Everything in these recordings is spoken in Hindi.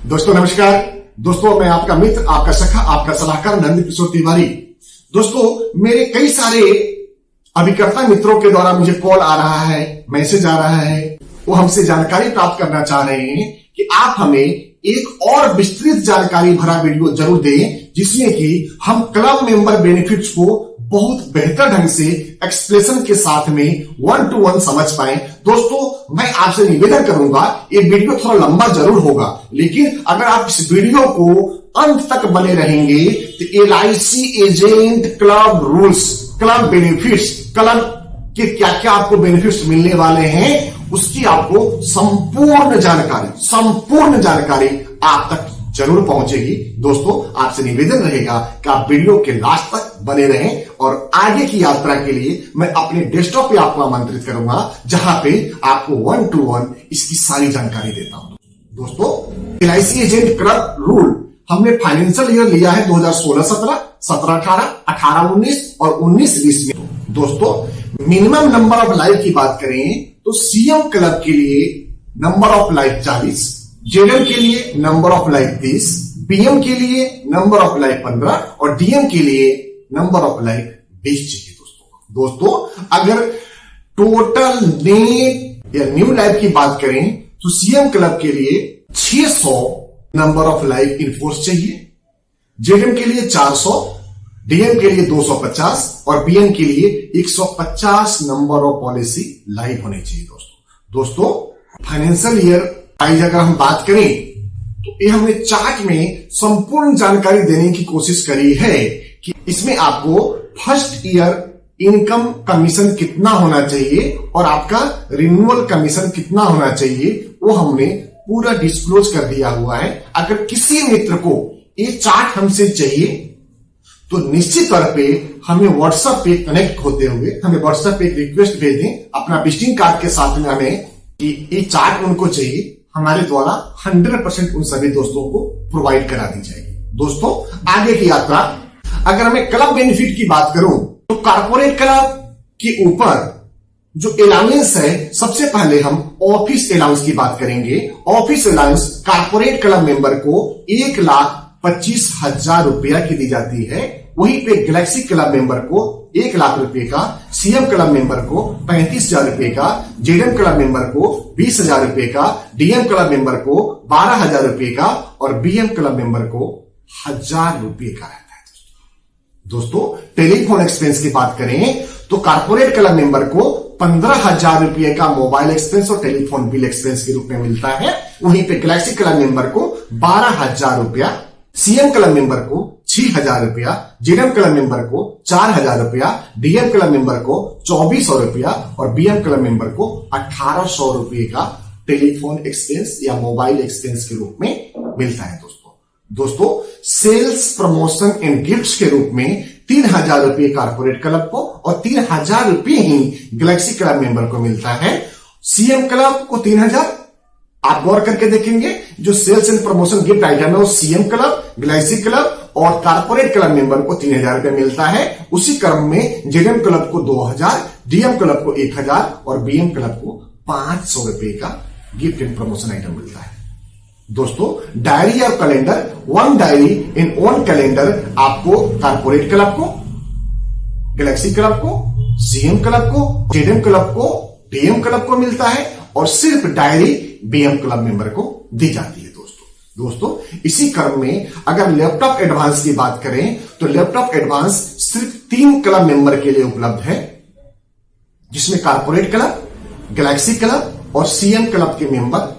दोस्तों नमस्कार। दोस्तों मैं आपका मित्र, आपका सखा, आपका सलाहकार नंद किशोर तिवारी। दोस्तों मेरे कई सारे अभिकर्ता मित्रों के द्वारा मुझे कॉल आ रहा है, मैसेज आ रहा है, वो हमसे जानकारी प्राप्त करना चाह रहे हैं कि आप हमें एक और विस्तृत जानकारी भरा वीडियो जरूर दें, जिसमें कि हम क्लब मेंबर बेनिफिट्स को बहुत बेहतर ढंग से एक्सप्लेनेशन के साथ में 1 to 1 समझ पाए। दोस्तों मैं आपसे निवेदन करूंगा, ये वीडियो थोड़ा लंबा जरूर होगा, लेकिन अगर आप इस वीडियो को अंत तक बने रहेंगे तो LIC agent club rules, club benefits, club के क्या क्या आपको बेनिफिट्स मिलने वाले हैं, उसकी आपको संपूर्ण जानकारी आप तक जरूर पहुंचेगी। दोस्तों आपसे निवेदन रहेगा कि आप वीडियो के लास्ट तक बने रहें और आगे की यात्रा के लिए मैं अपने डेस्कटॉप पे आपको आमंत्रित करूंगा, जहां पे आपको 1 to 1 इसकी सारी जानकारी देता हूं। दोस्तों LIC एजेंट क्लब रूल हमने फाइनेंशियल ईयर लिया है 2016-17, 17-18, 18-19 और 19-20 में। दोस्तों मिनिमम नंबर ऑफ लाइफ की बात करें तो CM क्लब के लिए नंबर ऑफ लाइफ 40, JM के लिए नंबर ऑफ लाइफ 30, BM के लिए नंबर ऑफ लाइफ 15 और DM के लिए नंबर ऑफ लाइफ 20 चाहिए। दोस्तों अगर टोटल नेट या न्यू लाइफ की बात करें तो CM क्लब के लिए 600 number of life in force चाहिए, JM के लिए 400, DM के लिए 250 और BM के लिए 150 नंबर ऑफ पॉलिसी लाइव होनी चाहिए। दोस्तों फाइनेंशियल ईयर वाइज अगर हम बात करें तो ये हमने चार्ट में संपूर्ण जानकारी देने की कोशिश करी है कि इसमें आपको फर्स्ट ईयर इनकम कमीशन कितना होना चाहिए और आपका रिन्यूअल कमीशन कितना होना चाहिए, वो हमने पूरा डिस्क्लोज कर दिया हुआ है। अगर किसी मित्र को ये चार्ट हमसे चाहिए तो निश्चित तौर पे हमें व्हाट्सएप पे कनेक्ट होते हुए हमें व्हाट्सएप पे एक रिक्वेस्ट भेज दें अपना विजिटिंग कार्ड के साथ में, हमें कि ये चार्ट उनको चाहिए, हमारे द्वारा 100% उन सभी दोस्तों को प्रोवाइड करा दी जाएगी। दोस्तों आगे की यात्रा, अगर मैं क्लब बेनिफिट की बात करूं तो कॉर्पोरेट क्लब के ऊपर जो अलाउंस है, सबसे पहले हम ऑफिस अलाउंस की बात करेंगे। Office allowance corporate club member को 1,25,000 रुपया की दी जाती है। वहीं पे गैलेक्सी क्लब मेंबर को 1 लाख रुपए का, CM क्लब मेंबर को 35,000 रुपए का, JM क्लब मेंबर को 20,000 रुपए का, DM क्लब मेंबर को 12,000 रुपए का और BM क्लब मेंबर को 1,000 रुपए का रहता है। दोस्तों टेलीफोन एक्सपेंस की बात करें तो कॉर्पोरेट क्लब मेंबर को 15,000 रुपए का मोबाइल एक्सपेंस और टेलीफोन बिल एक्सपेंस के रूप में मिलता है। वहीं पे गैलेक्सी क्लब मेंबर को 12,000 रुपया, CM क्लब मेंबर को 6,000 रुपया, JM क्लब मेंबर को 4,000 रुपया, DM क्लब मेंबर को 2,400 रुपया और BM क्लब मेंबर को 1,800 रुपये का टेलीफोन एक्सपेंस या मोबाइल एक्सपेंस के रूप में मिलता है। दोस्तों सेल्स प्रमोशन एंड गिफ्ट्स के रूप में 3,000 रुपये कॉर्पोरेट क्लब को और 3,000 रुपये ही गैलेक्सी क्लब मेंबर को मिलता है। CM क्लब को 3,000, आप गौर करके देखेंगे जो sales and promotion gift item है वो CM क्लब, गैलेक्सी क्लब और कॉर्पोरेट क्लब मेंबर को 3,000 रुपये मिलता है। उसी क्रम में JM क्लब को 2,000, DM क्लब को 1,000 और BM क्लब को 500 रुपये का गिफ्ट एंड प्रमोशन आइटम मिलता है। दोस्तों डायरी और कैलेंडर, 1 डायरी इन 1 कैलेंडर आपको कॉर्पोरेट क्लब को, गैलेक्सी क्लब को, CM क्लब को, JM क्लब को, DM क्लब को मिलता है और सिर्फ डायरी BM क्लब मेंबर को दी जाती है। दोस्तों इसी क्रम में अगर लैपटॉप एडवांस की बात करें तो लैपटॉप एडवांस सिर्फ 3 क्लब मेंबर के लिए उपलब्ध है, जिसमें कॉर्पोरेट क्लब, गैलेक्सी क्लब और CM क्लब के मेंबर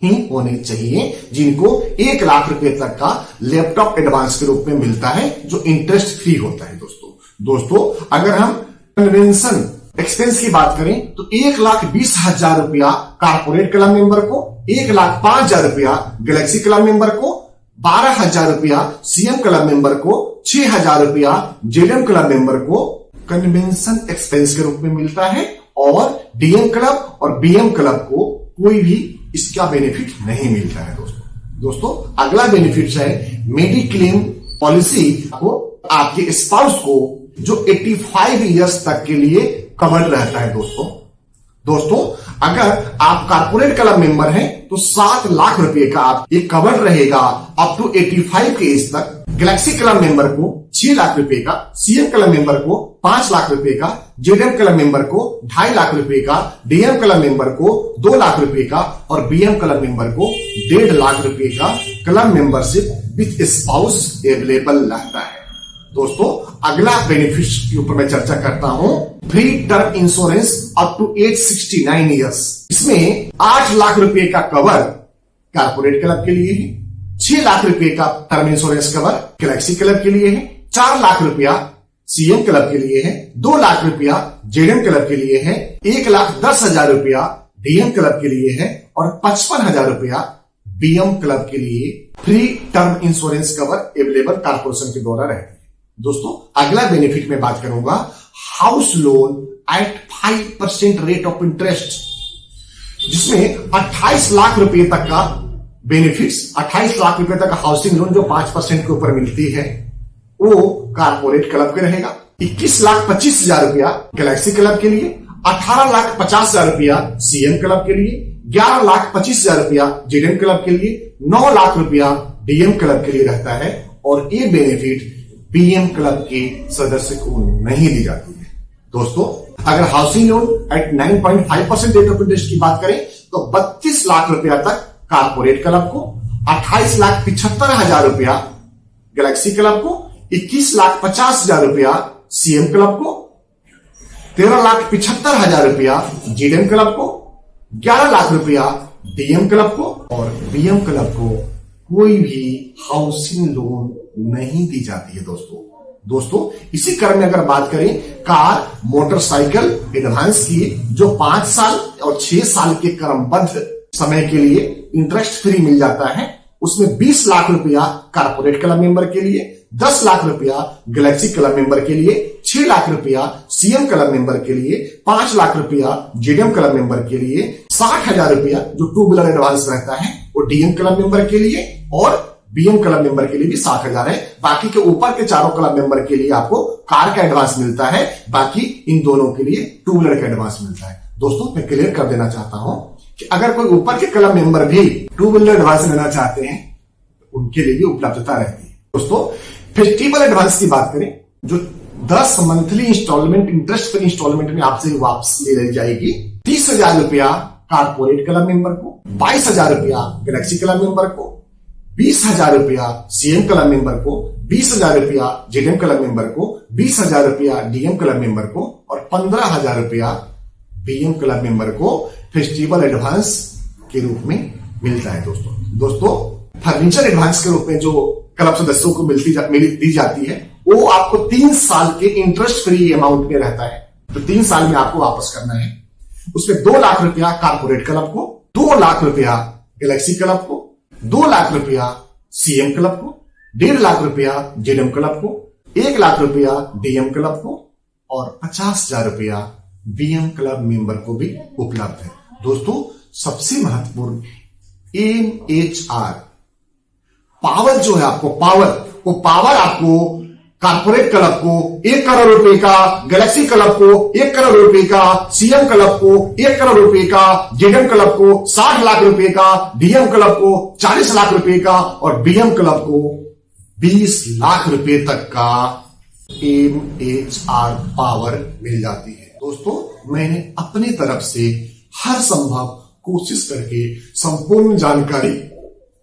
ही होने चाहिए, जिनको 1 लाख रुपए तक का लैपटॉप एडवांस के रूप में मिलता है, जो इंटरेस्ट फ्री होता है। दोस्तों अगर हम कन्वेंशन एक्सपेंस की बात करें तो 1,20,000 रुपया कॉर्पोरेट क्लब मेंबर को, 1,05,000 रुपया गैलेक्सी क्लब मेंबर को, 12,000 रुपया CM क्लब मेंबर को, 6,000 रुपया JM क्लब मेंबर को कन्वेंशन एक्सपेंस के रूप में मिलता है और DM क्लब और BM क्लब को कोई भी इसका बेनिफिट नहीं मिलता है। दोस्तों अगला बेनिफिट है मेडिक्लेम पॉलिसी को आपके स्पाउस को जो 85 इयर्स तक के लिए कवर्ड रहता है। दोस्तों अगर आप कारपोरेट क्लब मेंबर हैं तो 7 लाख रुपए का आप ये कवर रहेगा अप टू 85 के एज तक। गैलेक्सी क्लब मेंबर को 6 लाख रुपए का, सीएम क्लब मेंबर को 5 लाख रुपए का, जेडएम क्लब मेंबर को 2.5 लाख रुपए का, डीएम क्लब मेंबर को 2 लाख रुपए का और बीएम क्लब मेंबर को 1.5 लाख रुपए का club membership with spouse available रहता है। दोस्तों अगला बेनिफिट के ऊपर मैं चर्चा करता हूं, free term insurance up to age 69 years. इसमें 8 लाख रुपए का कवर कारपोरेट क्लब के लिए है, 6 लाख रुपए का term insurance cover Galaxy club के लिए है, 4 लाख रुपया सीएम क्लब के लिए है, 2 लाख रुपया जेडएम क्लब के लिए है, 1,10,000 रुपया डीएम क्लब के लिए है और 55,000 रुपया बीएम क्लब के लिए free term insurance cover available corporation के द्वारा रहती है। दोस्तों अगला बेनिफिट में बात करूंगा, house loan eight 5% rate of interest, जिसमें 28 लाख रुपए तक का बेनिफिट्स, 28 लाख रुपए तक का हाउसिंग लोन जो 5% के ऊपर मिलती है वो कारपोरेट क्लब के रहेगा। 21,25,000 रुपया गैलेक्सी क्लब के लिए, 18,50,000 रुपया सीएम क्लब के लिए, 11,25,000 रुपया जेडएम क्लब के लिए, 9 लाख रुपया डीएम क्लब के लिए रहता है और ये बेनिफिट बीएम क्लब के सदस्य को नहीं दी जाती है। दोस्तों अगर housing loan eight 9.5% rate of interest की बात करें तो 32 लाख रुपया तक कारपोरेट क्लब को, 28,75,000 रुपया गैलेक्सी क्लब को, 21,50,000 रुपया सीएम क्लब को, 13,75,000 रुपया जेडएम क्लब को, 11 लाख रुपया डीएम क्लब को और बीएम क्लब को कोई भी हाउसिंग लोन नहीं दी जाती है। दोस्तों इसी क्रम में अगर बात करें कार मोटरसाइकिल एडवांस की, जो 5 साल और 6 साल के क्रमबद्ध समय के लिए इंटरेस्ट फ्री मिल जाता है, उसमें 20 लाख रुपया कारपोरेट क्लब मेंबर के लिए, 10 लाख रुपया गैलेक्सी क्लब मेंबर के लिए, 6 लाख रुपया सीएम क्लब मेंबर के लिए, 5 लाख रुपया जेडएम क्लब मेंबर के लिए, 60,000 रुपया जो 2 व्हीलर एडवांस रहता है वो डीएम क्लब मेंबर के लिए और बीएम क्लब मेंबर के लिए भी 60,000 है। बाकी के ऊपर के चारों क्लब मेंबर के लिए आपको कार का एडवांस मिलता है, बाकी इन दोनों के लिए 2 व्हीलर का एडवांस मिलता है। दोस्तों मैं क्लियर कर देना चाहता हूं कि अगर कोई ऊपर के क्लब मेंबर भी 2 व्हीलर एडवांस लेना चाहते हैं तो उनके लिए भी उपलब्धता रहती है। दोस्तों फेस्टिवल एडवांस की बात करें, जो 10 monthly instalment interest free instalment में आपसे वापस ले ली जाएगी। 30,000 रुपया कारपोरेट क्लब मेंबर को, 22,000 रुपया गैलेक्सी क्लब मेंबर को, 20,000 रुपया सीएम क्लब मेंबर को, 20,000 रुपया जेडएम क्लब मेंबर को, 20,000 रुपया डीएम क्लब मेंबर को और 15,000 रुपया बीएम क्लब मेंबर को फेस्टिवल एडवांस के रूप में मिलता है। दोस्तों फर्नीचर एडवांस के रूप में जो क्लब सदस्यों को दी जाती है वो आपको 3 साल के इंटरेस्ट फ्री अमाउंट में रहता है, तो 3 साल में आपको वापस करना है। उसमें 2 लाख रुपया कारपोरेट क्लब को, 2 लाख रुपया गैलेक्सी क्लब को, 2 लाख रुपया सीएम क्लब को, 1.5 लाख रुपया जेडएम क्लब को, 1 लाख रुपया डीएम क्लब को और 50,000 रुपया बीएम क्लब मेंबर को भी उपलब्ध है। दोस्तों सबसे महत्वपूर्ण एमएचआर पावर जो है आपको वो पावर आपको कारपोरेट क्लब को 1 करोड़ रुपए का, गैलेक्सी क्लब को 1 करोड़ रुपए का, सीएम क्लब को 1 करोड़ रुपए का, जेडएम क्लब को 60 लाख रुपए का, डीएम क्लब को 40 लाख रुपए का और बीएम क्लब को 20 लाख रुपए तक का एमएचआर पावर मिल जाती है। दोस्तों मैंने अपनी तरफ से हर संभव कोशिश करके संपूर्ण जानकारी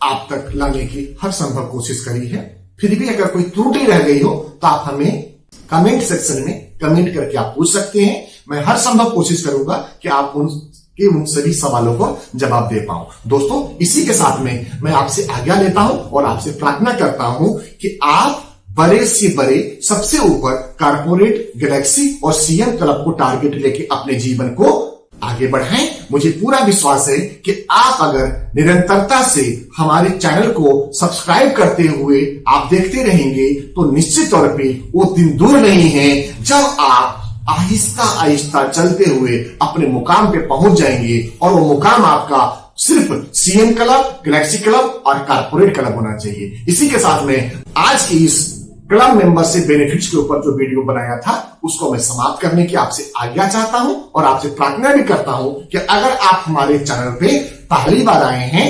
आप तक लाने की हर संभव कोशिश करी है। फिर भी अगर कोई त्रुटि रह गई हो तो आप हमें कमेंट सेक्शन में कमेंट करके आप पूछ सकते हैं। मैं हर संभव कोशिश करूंगा कि आप उन सभी सवालों को जवाब दे पाऊं। दोस्तों इसी के साथ में मैं आपसे आज्ञा लेता हूं और आपसे प्रार्थना करता हूं कि आप बड़े से बड़े सबसे ऊपर कारपोरेट गैलेक्सी और सीएम क्लब को टारगेट लेके अपने जीवन को आगे बढ़ाएं। मुझे पूरा विश्वास है कि आप अगर निरंतरता से हमारे चैनल को सब्सक्राइब करते हुए आप देखते रहेंगे तो निश्चित तौर पे वो दिन दूर नहीं है जब आप आहिस्ता आहिस्ता चलते हुए अपने मुकाम पे पहुंच जाएंगे और वो मुकाम आपका सिर्फ सीएम क्लब, गैलेक्सी क्लब और कारपोरेट क्लब होना चाहिए। इसी के साथ में आज की इस क्लब मेंबर से बेनिफिट्स के ऊपर जो वीडियो बनाया था उसको मैं समाप्त करने की आपसे आज्ञा चाहता हूं और आपसे प्रार्थना भी करता हूं कि अगर आप हमारे चैनल पे पहली बार आए हैं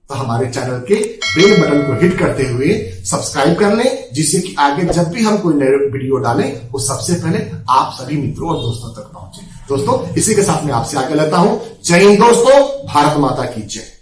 तो हमारे चैनल के बेल बटन को हिट करते हुए सब्सक्राइब कर लें, जिससे कि आगे जब भी हम कोई नए वीडियो डालें वो सबसे पहले आप सभी मित्रों और दोस्तों तक पहुंचे। दोस्तों इसी के साथ मैं आपसे आगे लेता हूं। जय हिंद दोस्तों, भारत माता की जय।